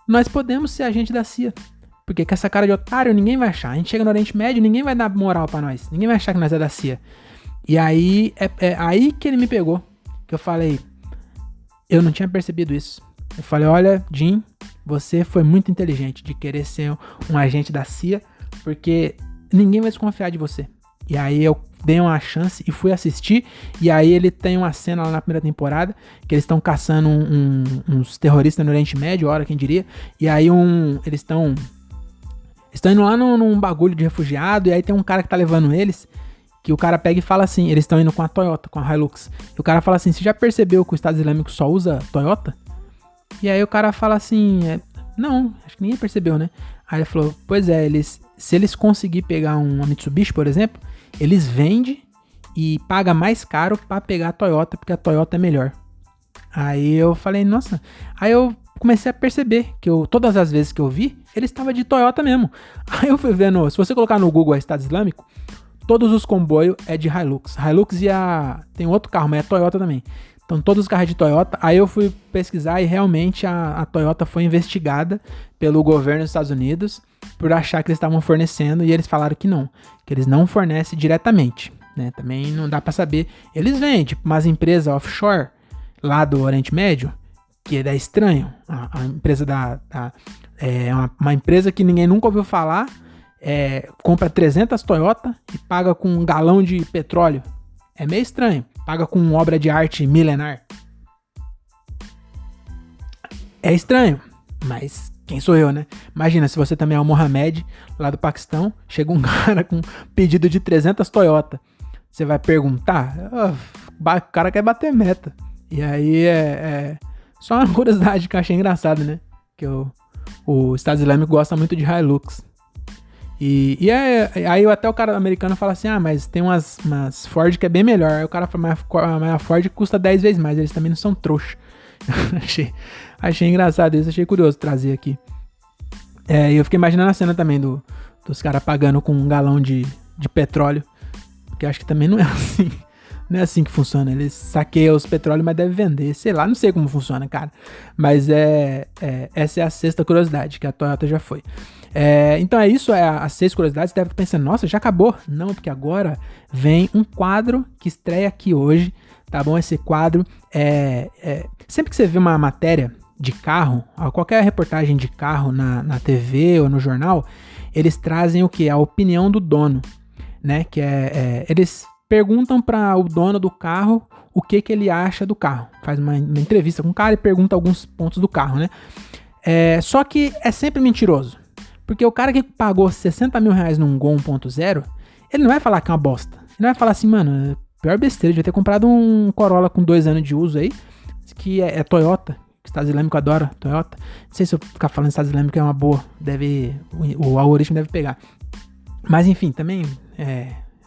nós podemos ser agente da CIA. Porque com essa cara de otário ninguém vai achar. A gente chega no Oriente Médio, ninguém vai dar moral pra nós. Ninguém vai achar que nós é da CIA. E aí, aí que ele me pegou. Que eu falei, eu não tinha percebido isso. Eu falei, olha, Jim, você foi muito inteligente de querer ser um agente da CIA, porque ninguém vai desconfiar de você. E aí eu dei uma chance e fui assistir. E aí ele tem uma cena lá na primeira temporada, que eles estão caçando uns terroristas no Oriente Médio, ora, quem diria. E aí eles estão indo lá num bagulho de refugiado, e aí tem um cara que tá levando eles, que o cara pega e fala assim, eles estão indo com a Toyota, com a Hilux. E o cara fala assim, você já percebeu que o Estado Islâmico só usa Toyota? E aí o cara fala assim, não, acho que ninguém percebeu, né? Aí ele falou, pois é, se eles conseguir pegar uma Mitsubishi, por exemplo, eles vendem e pagam mais caro pra pegar a Toyota, porque a Toyota é melhor. Aí eu falei, nossa, aí eu comecei a perceber que todas as vezes que eu vi, ele estava de Toyota mesmo. Aí eu fui vendo, se você colocar no Google Estado Islâmico, todos os comboios é de Hilux. Hilux tem outro carro, mas é Toyota também. Então todos os carros é de Toyota. Aí eu fui pesquisar e realmente a Toyota foi investigada pelo governo dos Estados Unidos por achar que eles estavam fornecendo, e eles falaram que não, que eles não fornecem diretamente, né? Também não dá para saber. Eles vendem, tipo, umas empresas offshore lá do Oriente Médio, que é estranho. A empresa uma empresa que ninguém nunca ouviu falar, compra 300 Toyota e paga com um galão de petróleo. É meio estranho. Paga com obra de arte milenar. É estranho, mas quem sou eu, né? Imagina, se você também é o Mohamed, lá do Paquistão, chega um cara com pedido de 300 Toyota. Você vai perguntar? O cara quer bater meta. E aí só uma curiosidade que eu achei engraçado, né? Que o Estado Islâmico gosta muito de Hilux. E aí até o cara americano fala assim, mas tem umas Ford que é bem melhor. Aí o cara fala, mas a Ford custa 10 vezes mais, eles também não são trouxa. achei engraçado isso, achei curioso trazer aqui. E eu fiquei imaginando a cena também dos caras pagando com um galão de petróleo, porque acho que também não é assim. Não é assim que funciona. Eles saqueiam os petróleos, mas devem vender. Sei lá, não sei como funciona, cara. Mas essa é a sexta curiosidade, que a Toyota já foi. Então é isso, as 6 curiosidades. Você deve estar pensando, nossa, já acabou? Não, porque agora vem um quadro que estreia aqui hoje, tá bom? Esse quadro sempre que você vê uma matéria de carro, qualquer reportagem de carro na TV ou no jornal, eles trazem o que? A opinião do dono, né? Que eles perguntam para o dono do carro o que ele acha do carro. Faz uma entrevista com o cara e pergunta alguns pontos do carro, né? Só que é sempre mentiroso. Porque o cara que pagou 60 mil reais num Gol 1.0, ele não vai falar que é uma bosta. Ele não vai falar assim, mano, pior besteira, devia ter comprado um Corolla com 2 anos de uso aí, que é Toyota. O Estado Islâmico adora Toyota. Não sei se eu ficar falando Estado Islâmico é uma boa. O algoritmo deve pegar. Mas enfim, também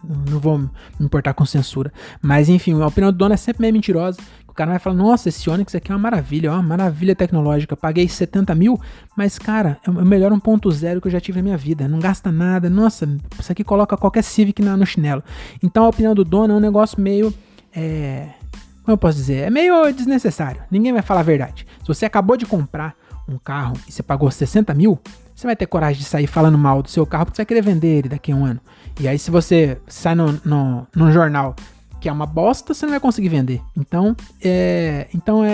não vou me importar com censura. Mas enfim, a opinião do dono é sempre meio mentirosa. O cara vai falar, nossa, esse Onix aqui é uma maravilha, uma maravilha tecnológica. Paguei 70 mil, mas cara, é o melhor 1.0 que eu já tive na minha vida. Não gasta nada, nossa, isso aqui coloca qualquer Civic no chinelo. Então a opinião do dono é um negócio meio, como eu posso dizer, é meio desnecessário. Ninguém vai falar a verdade. Se você acabou de comprar um carro e você pagou 60 mil, você vai ter coragem de sair falando mal do seu carro porque você vai querer vender ele daqui a um ano. E aí se você sai num jornal que é uma bosta, você não vai conseguir vender. Então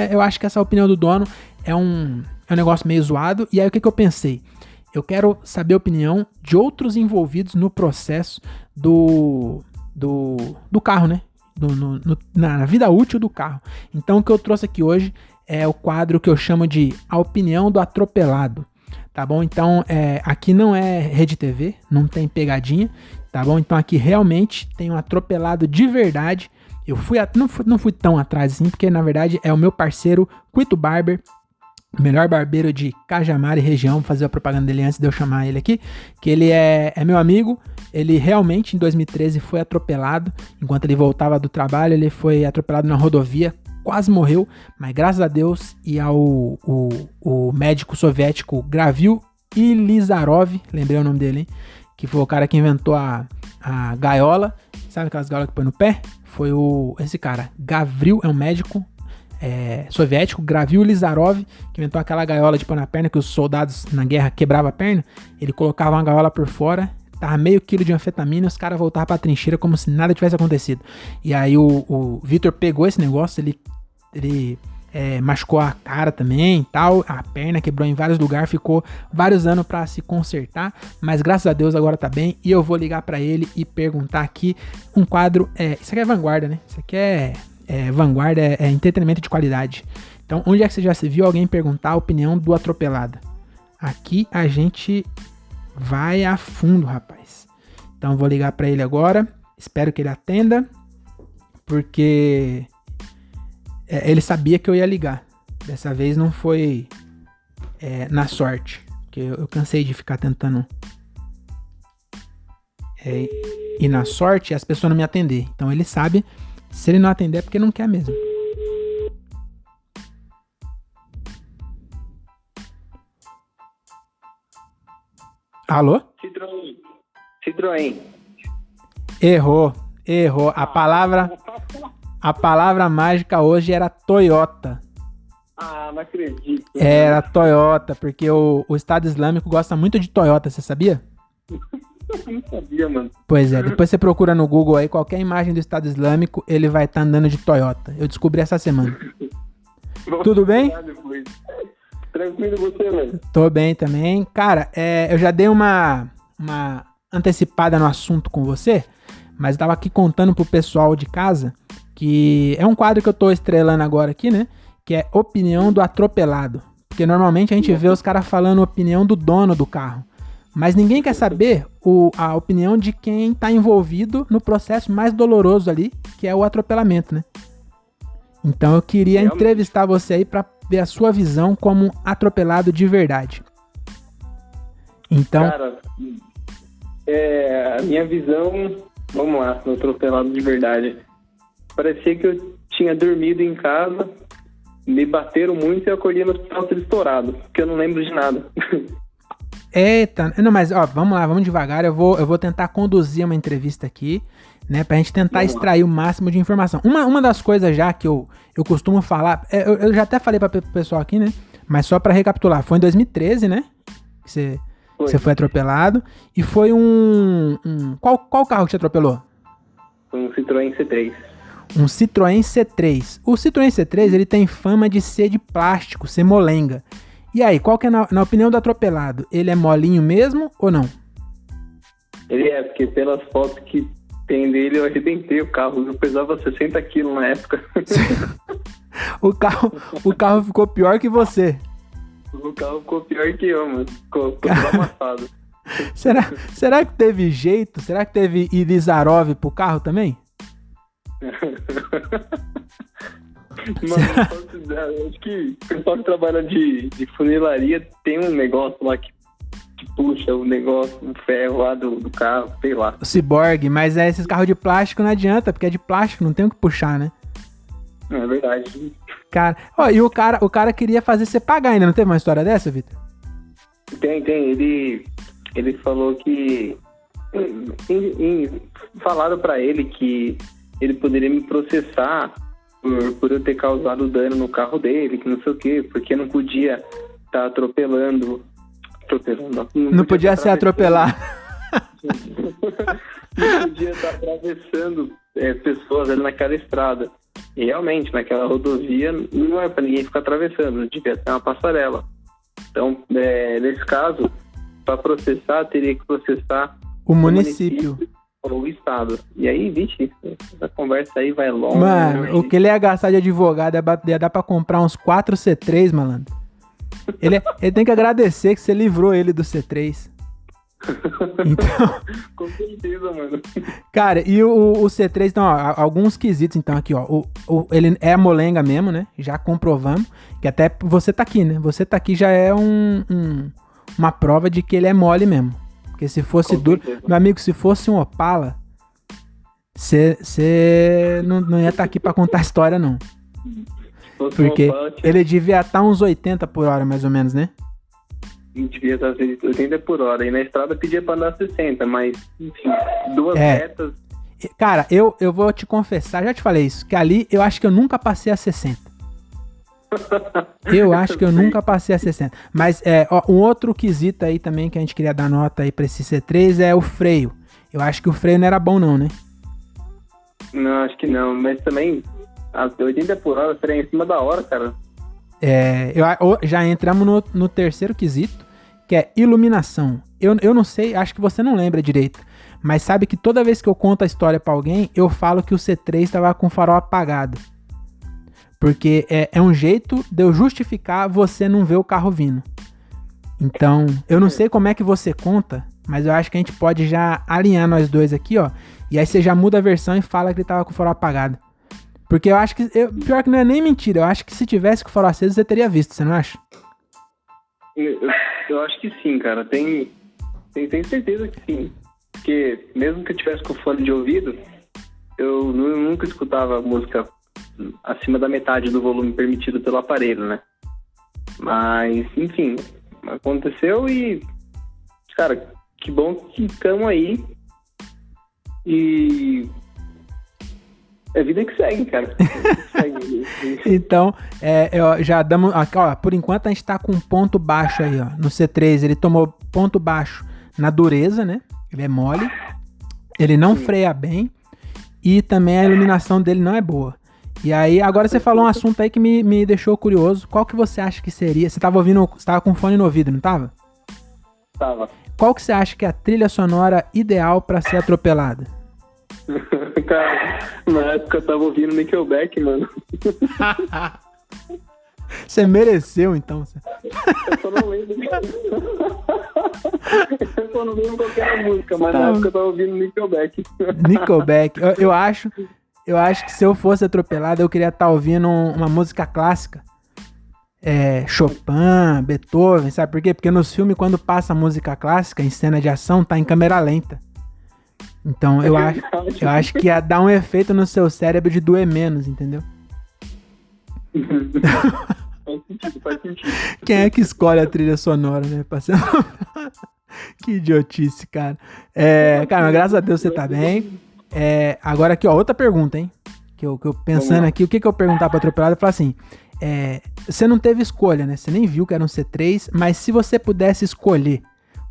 eu acho que essa opinião do dono é um negócio meio zoado. E aí o que eu pensei? Eu quero saber a opinião de outros envolvidos no processo do carro, né? Na vida útil do carro. Então o que eu trouxe aqui hoje é o quadro que eu chamo de A Opinião do Atropelado. Tá bom? Então aqui não é Rede TV, não tem pegadinha. Tá bom? Então aqui realmente tem um atropelado de verdade. Eu não fui tão atrás assim, porque na verdade é o meu parceiro Quito Barber. melhor barbeiro de Cajamar e região, vou fazer a propaganda dele antes de eu chamar ele aqui, que ele é meu amigo. Ele realmente em 2013 foi atropelado, enquanto ele voltava do trabalho, ele foi atropelado na rodovia, quase morreu, mas graças a Deus e ao o médico soviético Gravil Ilizarov, lembrei o nome dele, hein? Que foi o cara que inventou a gaiola, sabe aquelas gaiolas que põe no pé? Foi esse cara, Gavril, é um médico soviético, Gravil Ilizarov, que inventou aquela gaiola de pôr na perna, que os soldados na guerra quebravam a perna, ele colocava uma gaiola por fora, tava meio quilo de anfetamina e os caras voltavam pra trincheira como se nada tivesse acontecido. E aí o Vitor pegou esse negócio, ele machucou a cara também, tal, a perna quebrou em vários lugares, ficou vários anos pra se consertar, mas graças a Deus agora tá bem, e eu vou ligar pra ele e perguntar aqui um quadro, isso aqui é vanguarda, né? Isso aqui é vanguarda, é entretenimento de qualidade. Então, onde é que você já se viu alguém perguntar a opinião do atropelado? Aqui a gente vai a fundo, rapaz. Então, eu vou ligar pra ele agora, espero que ele atenda, porque ele sabia que eu ia ligar. Dessa vez não foi na sorte, porque eu cansei de ficar tentando ir na sorte e as pessoas não me atender. Então ele sabe, se ele não atender é porque não quer mesmo. Alô? Citroën. Errou. A palavra mágica hoje era Toyota. Ah, não acredito. Era Toyota, porque o Estado Islâmico gosta muito de Toyota, você sabia? Não sabia, mano. Pois é, depois você procura no Google aí, qualquer imagem do Estado Islâmico, ele vai estar andando de Toyota. Eu descobri essa semana. Tudo bem? Tranquilo você, velho? Tô bem também. Cara, eu já dei uma antecipada no assunto com você, mas eu tava aqui contando pro pessoal de casa que é um quadro que eu tô estrelando agora aqui, né? Que é opinião do atropelado. Porque normalmente a gente vê os caras falando opinião do dono do carro. Mas ninguém quer saber a opinião de quem tá envolvido no processo mais doloroso ali, que é o atropelamento, né? Então eu queria entrevistar você aí pra ver a sua visão como atropelado de verdade. Então... Cara, a minha visão, vamos lá, no atropelado de verdade. Parecia que eu tinha dormido em casa, me bateram muito e eu acordei no hospital tudo estourado, porque eu não lembro de nada. Eita, não, mas ó, vamos lá, vamos devagar, eu vou tentar conduzir uma entrevista aqui, né, pra gente tentar extrair o máximo de informação. Uma das coisas já que eu costumo falar, eu já até falei pro pessoal aqui, né, mas só pra recapitular, foi em 2013, né, que você foi atropelado, e foi qual carro que te atropelou? Foi um Citroën C3. Um Citroën C3. O Citroën C3, ele tem fama de ser de plástico, ser molenga. E aí, qual que é na opinião do atropelado? Ele é molinho mesmo ou não? Ele porque pelas fotos que tem dele, eu arrebentei o carro. Eu pesava 60 quilos na época. O carro ficou pior que você. O carro ficou pior que eu, mano. Ficou tudo amassado. Será que teve jeito? Será que teve Ilizarov pro carro também? Mano, acho que o pessoal que trabalha de funilaria tem um negócio lá que puxa o negócio, o ferro lá do carro, sei lá. O ciborgue, mas esses carros de plástico não adianta, porque é de plástico, não tem o que puxar, né? É verdade. Cara, e o cara queria fazer você pagar ainda, não teve uma história dessa, Vitor? Tem. Ele falou que falaram pra ele que ele poderia me processar por eu ter causado dano no carro dele, que não sei o quê, porque não podia estar atropelando. Não podia ser atropelado. Não podia estar atravessando pessoas ali naquela estrada. E realmente, naquela rodovia, não é para ninguém ficar atravessando, devia ter uma passarela. Então, nesse caso, para processar, teria que processar o município ou o estado. E aí, vixe, essa conversa aí vai longe. Mano, o que ele ia gastar de advogado ia dar pra comprar uns 4 C3, malandro. Ele tem que agradecer que você livrou ele do C3. Então, Com certeza, mano. cara, e o C3, então, ó, alguns quesitos, então, aqui, ó. Ele é molenga mesmo, né? Já comprovamos. Que até você tá aqui, né? Você tá aqui já é uma prova de que ele é mole mesmo. Porque se fosse Com duro. certeza. Meu amigo, se fosse um Opala, você não ia estar aqui pra contar a história, não. Se fosse Porque uma punch, ele devia estar uns 80 por hora, mais ou menos, né? devia estar 80 por hora. E na estrada pedia pra andar 60, mas, enfim, duas É. retas. Cara, eu vou te confessar, já te falei isso, que ali eu acho que eu nunca passei a 60. Eu acho que eu nunca passei a 60. Mas ó, um outro quesito aí também que a gente queria dar nota aí pra esse C3 é o freio. Eu acho que o freio não era bom não, né? Não, acho que não. Mas também, as 80 por hora seria em cima da hora, cara. Já entramos no terceiro quesito, que é iluminação. Eu não sei, acho que você não lembra direito. Mas sabe que toda vez que eu conto a história pra alguém, eu falo que o C3 estava com o farol apagado. Porque é um jeito de eu justificar você não ver o carro vindo. Então, eu não sei como é que você conta, mas eu acho que a gente pode já alinhar nós dois aqui, ó. E aí você já muda a versão e fala que ele tava com o farol apagado. Porque eu acho que... pior que não é nem mentira, eu acho que se tivesse com o farol aceso, você teria visto, você não acha? Eu acho que sim, cara. Tenho certeza que sim. Porque mesmo que eu tivesse com fone de ouvido, eu nunca escutava música acima da metade do volume permitido pelo aparelho, né? Mas, enfim, aconteceu e, cara, que bom que estamos aí. E é vida que segue, cara. Então, já damos... Aqui, ó, por enquanto a gente tá com um ponto baixo aí, ó. No C3 ele tomou ponto baixo na dureza, né? Ele é mole. Ele não freia bem. E também a iluminação dele não é boa. E aí, agora você falou um assunto aí que me deixou curioso. Qual que você acha que seria? Você tava com fone no ouvido, não tava? Tava. Qual que você acha que é a trilha sonora ideal pra ser atropelada? Cara, na época eu tava ouvindo Nickelback, mano. Você mereceu, então. Eu só não lembro. Eu só não lembro qual que era a música, mas na época eu tava ouvindo Nickelback. Nickelback. Eu acho que se eu fosse atropelado, eu queria estar ouvindo uma música clássica. Chopin, Beethoven, sabe por quê? Porque nos filmes, quando passa música clássica, em cena de ação, tá em câmera lenta. Então, eu acho que ia dar um efeito no seu cérebro de doer menos, entendeu? Faz sentido. Quem é que escolhe a trilha sonora, né? Que idiotice, cara. Cara, mas graças a Deus você tá bem. Agora aqui, ó, outra pergunta, hein? Que eu pensando aqui, o que eu perguntar pra atropelado? Eu falo assim, você não teve escolha, né? Você nem viu que era um C3, mas se você pudesse escolher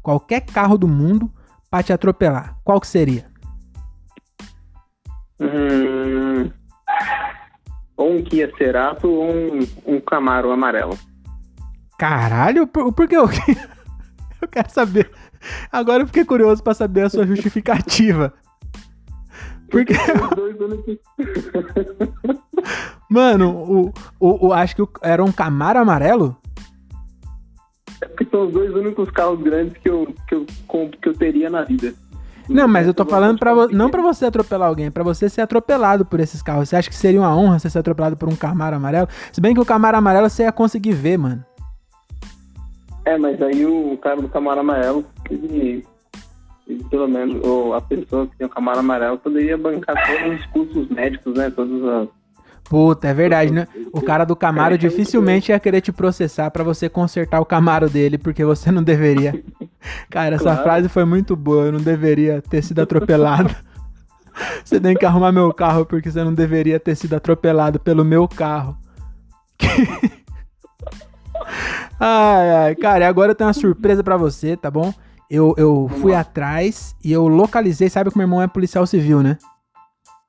qualquer carro do mundo pra te atropelar, qual que seria? Ou um Kia Cerato ou um Camaro amarelo. Caralho, por que eu quero saber? Agora eu fiquei curioso pra saber a sua justificativa. Porque mano, acho que era um Camaro amarelo? É porque são os dois únicos carros grandes que eu teria na vida. Não, mas eu tô falando não pra você atropelar alguém, pra você ser atropelado por esses carros. Você acha que seria uma honra você ser atropelado por um Camaro amarelo? Se bem que o Camaro amarelo você ia conseguir ver, mano. Mas aí o cara do Camaro amarelo, ele pelo menos, ou a pessoa que tem o Camaro amarelo poderia bancar todos os custos médicos, né? Todos os... Puta, é verdade, né? O cara do Camaro dificilmente ia querer te processar pra você consertar o Camaro dele, porque você não deveria. Cara, essa frase foi muito boa, eu não deveria ter sido atropelado. Você tem que arrumar meu carro porque você não deveria ter sido atropelado pelo meu carro. Ai, cara, e agora eu tenho uma surpresa pra você, tá bom? Eu fui atrás e eu localizei, sabe que meu irmão é policial civil, né?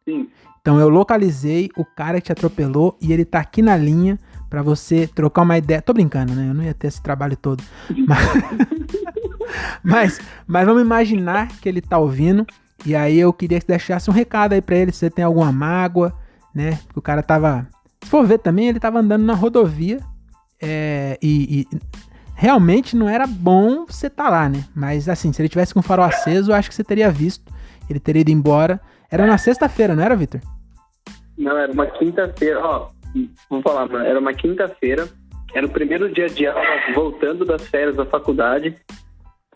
Sim. Então eu localizei o cara que te atropelou e ele tá aqui na linha pra você trocar uma ideia. Tô brincando, né? Eu não ia ter esse trabalho todo. Mas vamos imaginar que ele tá ouvindo. E aí eu queria que você deixasse um recado aí pra ele, se você tem alguma mágoa, né? Porque o cara tava... Se for ver também, ele tava andando na rodovia. realmente não era bom você estar lá, né? Mas assim, se ele tivesse com o farol aceso, eu acho que você teria visto. Ele teria ido embora. Era na sexta-feira, não era, Vitor? Não, era uma quinta-feira. Ó, vou falar, mano. Era uma quinta-feira. Era o primeiro dia de aula, voltando das férias da faculdade.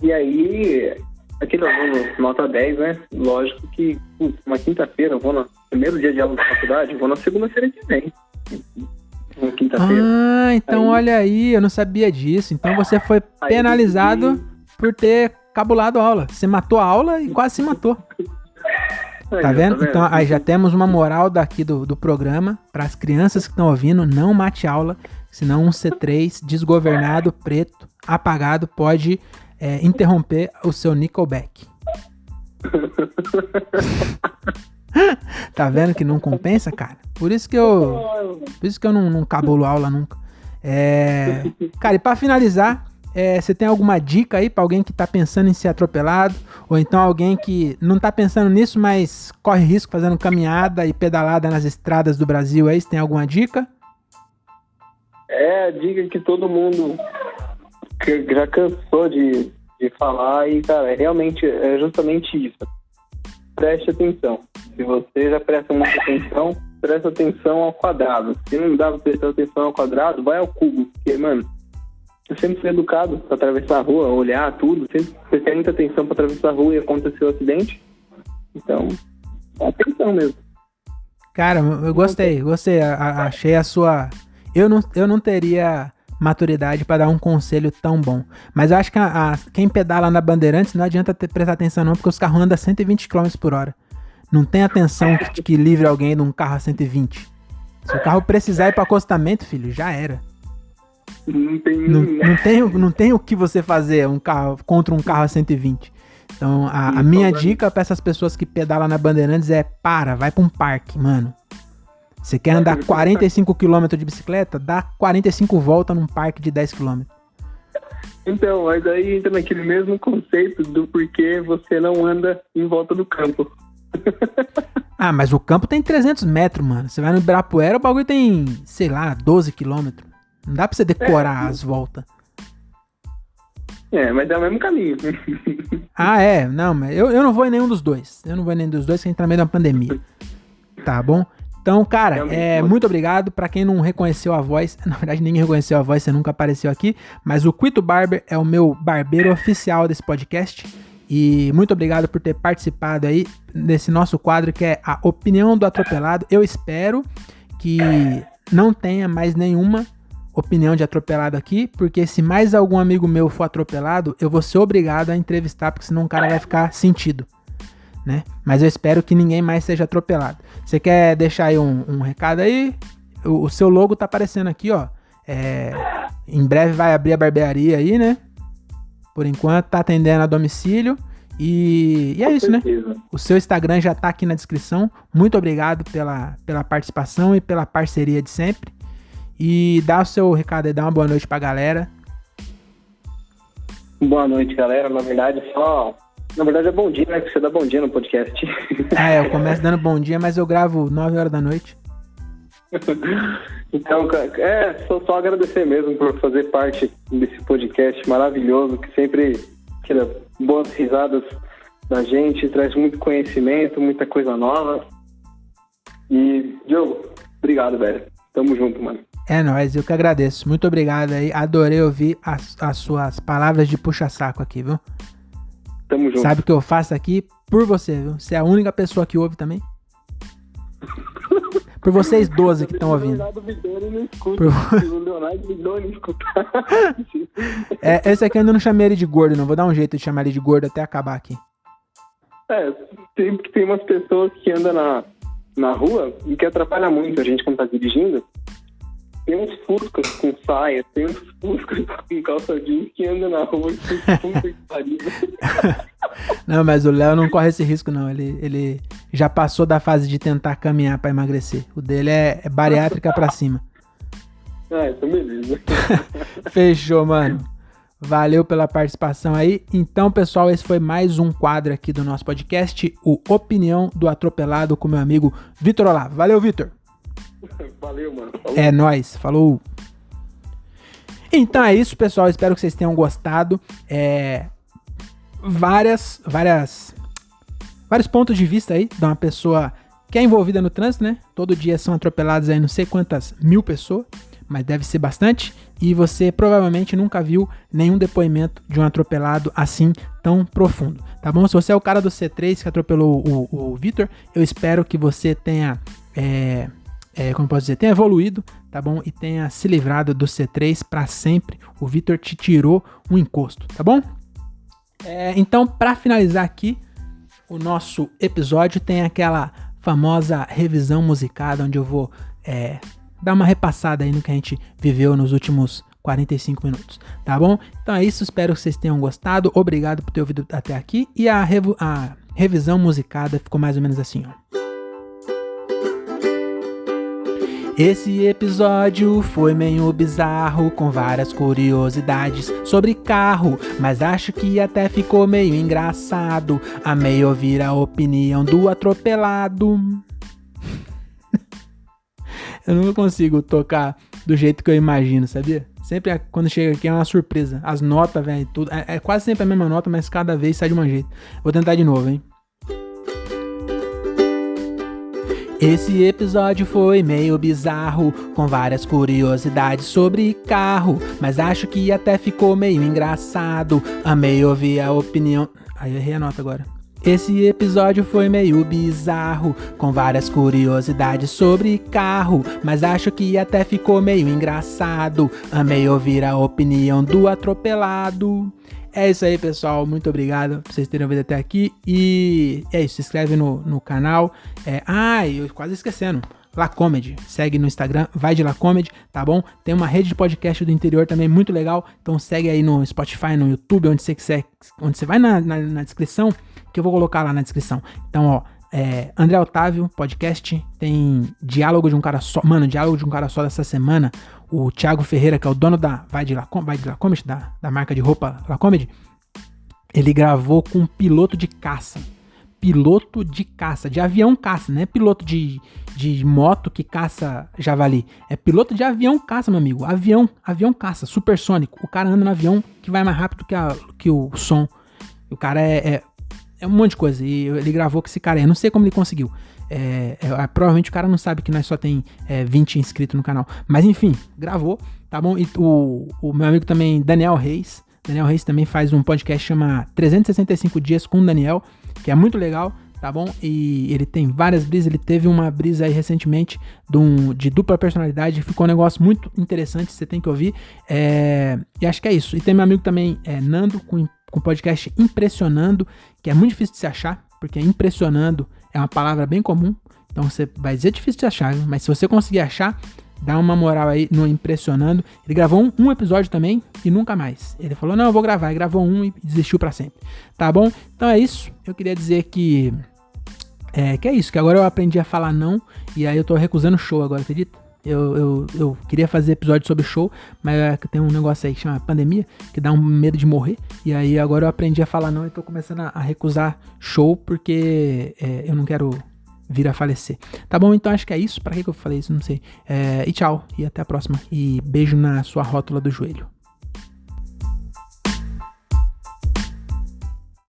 E aí, aquele aluno, nota 10, né? Lógico que, uma quinta-feira, eu vou no primeiro dia de aula da faculdade, eu vou na segunda-feira que vem. Uma quinta-feira. Ah, então aí, olha aí, eu não sabia disso. Então você foi penalizado por ter cabulado a aula. Você matou a aula e quase se matou. Tá vendo? Então aí já temos uma moral daqui do programa para as crianças que estão ouvindo, não mate aula, senão um C3 desgovernado, preto, apagado pode interromper o seu Nickelback. Tá vendo que não compensa, cara? Por isso que eu não cabulo aula nunca. Cara, e pra finalizar, você tem alguma dica aí pra alguém que tá pensando em ser atropelado? Ou então alguém que não tá pensando nisso, mas corre risco fazendo caminhada e pedalada nas estradas do Brasil aí? Você tem alguma dica? A dica que todo mundo já cansou de falar e, cara, realmente é justamente isso. Preste atenção. Se você já presta muita atenção, presta atenção ao quadrado. Se não dá pra prestar atenção ao quadrado, vai ao cubo. Porque, mano, eu sempre fui educado pra atravessar a rua, olhar tudo. Sempre prestei muita atenção pra atravessar a rua e aconteceu o acidente. Então, atenção mesmo. Cara, eu gostei. Achei a sua... Eu não teria maturidade pra dar um conselho tão bom. Mas eu acho que quem pedala na Bandeirantes não adianta prestar atenção não, porque os carros andam a 120 km por hora. Não tem atenção que livre alguém de um carro a 120. Se o carro precisar ir para acostamento, filho, já era. Não tem o que você fazer contra um carro a 120. Então, a minha dica para essas pessoas que pedalam na Bandeirantes vai para um parque, mano. Você quer andar 45 km de bicicleta? Dá 45 voltas num parque de 10 km. Então, mas aí entra naquele mesmo conceito do porquê você não anda em volta do campo. Ah, mas o campo tem 300 metros, mano. Você vai no Ibirapuera, o bagulho tem, sei lá, 12 km. Não dá pra você decorar as voltas. Mas é o mesmo caminho. Não, mas eu não vou em nenhum dos dois. Eu não vou em nenhum dos dois, que a gente tá no meio de uma pandemia. Tá bom? Então, cara, muito obrigado. Pra quem não reconheceu a voz, na verdade ninguém reconheceu a voz, você nunca apareceu aqui, mas o Quito Barber é o meu barbeiro oficial desse podcast. E muito obrigado por ter participado aí desse nosso quadro que é a opinião do atropelado. Eu espero que não tenha mais nenhuma opinião de atropelado aqui, porque se mais algum amigo meu for atropelado, eu vou ser obrigado a entrevistar, porque senão o cara vai ficar sentido, né? Mas eu espero que ninguém mais seja atropelado. Você quer deixar aí um recado aí? O seu logo tá aparecendo aqui, ó. Em breve vai abrir a barbearia aí, né? Por enquanto tá atendendo a domicílio. E é isso, né? O seu Instagram já tá aqui na descrição. Muito obrigado pela participação e pela parceria de sempre. E dá o seu recado aí, dá uma boa noite pra galera. Boa noite, galera. Na verdade é bom dia, né? Que você dá bom dia no podcast. Eu começo dando bom dia, mas eu gravo 9 horas da noite. Então, só agradecer mesmo por fazer parte desse podcast maravilhoso, que sempre tira boas risadas da gente, traz muito conhecimento, muita coisa nova. E, Diogo, obrigado, velho. Tamo junto, mano. É nóis, eu que agradeço. Muito obrigado aí. Adorei ouvir as suas palavras de puxa-saco aqui, viu? Tamo junto. Sabe o que eu faço aqui por você, viu? Você é a única pessoa que ouve também. Por vocês 12 que estão ouvindo. O Leonardo Vidoni escuta. Esse aqui eu ainda não chamei ele de gordo, não. Vou dar um jeito de chamar ele de gordo até acabar aqui. Tem umas pessoas que andam na rua e que atrapalha muito a gente quando tá dirigindo. Tem uns fuscas com saia, tem uns fuscas com calça jeans que andam na rua e Não, mas o Léo não corre esse risco, não. Ele já passou da fase de tentar caminhar pra emagrecer. O dele é bariátrica pra cima. Então beleza. Fechou, mano. Valeu pela participação aí. Então, pessoal, esse foi mais um quadro aqui do nosso podcast, o Opinião do Atropelado, com meu amigo Vitor Olavo. Valeu, Vitor. Valeu, mano. Falou. É nóis. Falou. Então é isso, pessoal. Espero que vocês tenham gostado. Vários pontos de vista aí de uma pessoa que é envolvida no trânsito, né? Todo dia são atropeladas aí não sei quantas mil pessoas, mas deve ser bastante. E você provavelmente nunca viu nenhum depoimento de um atropelado assim tão profundo, tá bom? Se você é o cara do C3 que atropelou o Vitor, eu espero que você tenha, como posso dizer, tenha evoluído, tá bom? E tenha se livrado do C3 para sempre. O Vitor te tirou um encosto, tá bom? Então, para finalizar aqui o nosso episódio, tem aquela famosa revisão musicada, onde eu vou dar uma repassada aí no que a gente viveu nos últimos 45 minutos, tá bom? Então é isso, espero que vocês tenham gostado, obrigado por ter ouvido até aqui, e a revisão musicada ficou mais ou menos assim, ó. Esse episódio foi meio bizarro, com várias curiosidades sobre carro, mas acho que até ficou meio engraçado. Amei ouvir a opinião do atropelado. Eu não consigo tocar do jeito que eu imagino, sabia? Sempre quando chega aqui é uma surpresa. As notas, velho, tudo. É quase sempre a mesma nota, mas cada vez sai de um jeito. Vou tentar de novo, hein? Esse episódio foi meio bizarro, com várias curiosidades sobre carro, mas acho que até ficou meio engraçado. Amei ouvir a opinião... Aí eu errei a nota agora. Esse episódio foi meio bizarro, com várias curiosidades sobre carro, mas acho que até ficou meio engraçado. Amei ouvir a opinião do atropelado. É isso aí, pessoal. Muito obrigado por vocês terem ouvido até aqui. E é isso. Se inscreve no canal. Eu quase esquecendo. Lacomedy. Segue no Instagram. Vai de Lacomedy, tá bom? Tem uma rede de podcast do interior também muito legal. Então segue aí no Spotify, no YouTube, onde você quiser. Onde você vai na descrição, que eu vou colocar lá na descrição. Então, ó. André Otávio, podcast, tem Diálogo de um Cara Só. Mano, Diálogo de um Cara Só dessa semana. O Thiago Ferreira, que é o dono da Vai de Lacomedy, da marca de roupa Lacomedy, ele gravou com um piloto de caça. Piloto de caça, de avião caça, não é piloto de moto que caça javali. É piloto de avião caça, meu amigo. Avião caça, supersônico. O cara anda no avião que vai mais rápido que o som. O cara é um monte de coisa. E ele gravou com esse cara aí. Eu não sei como ele conseguiu. Provavelmente o cara não sabe que nós só tem 20 inscritos no canal. Mas enfim, gravou, tá bom? E o meu amigo também, Daniel Reis. Daniel Reis também faz um podcast que chama 365 Dias com o Daniel, que é muito legal, tá bom? E ele tem várias brisas. Ele teve uma brisa aí recentemente de dupla personalidade. Ficou um negócio muito interessante, você tem que ouvir. E acho que é isso. E tem meu amigo também, Nando, com o podcast Impressionando, que é muito difícil de se achar, porque impressionando é uma palavra bem comum, então você vai dizer difícil de achar, mas se você conseguir achar, dá uma moral aí no Impressionando. Ele gravou um episódio também e nunca mais. Ele falou, não, eu vou gravar, ele gravou um e desistiu pra sempre, tá bom? Então é isso, eu queria dizer que é isso, que agora eu aprendi a falar não, e aí eu tô recusando show agora, acredita? Eu queria fazer episódio sobre show, mas tem um negócio aí que chama pandemia, que dá um medo de morrer. E aí agora eu aprendi a falar não e tô começando a recusar show, porque eu não quero vir a falecer. Tá bom? Então acho que é isso. Pra que eu falei isso? Não sei. E tchau. E até a próxima. E beijo na sua rótula do joelho.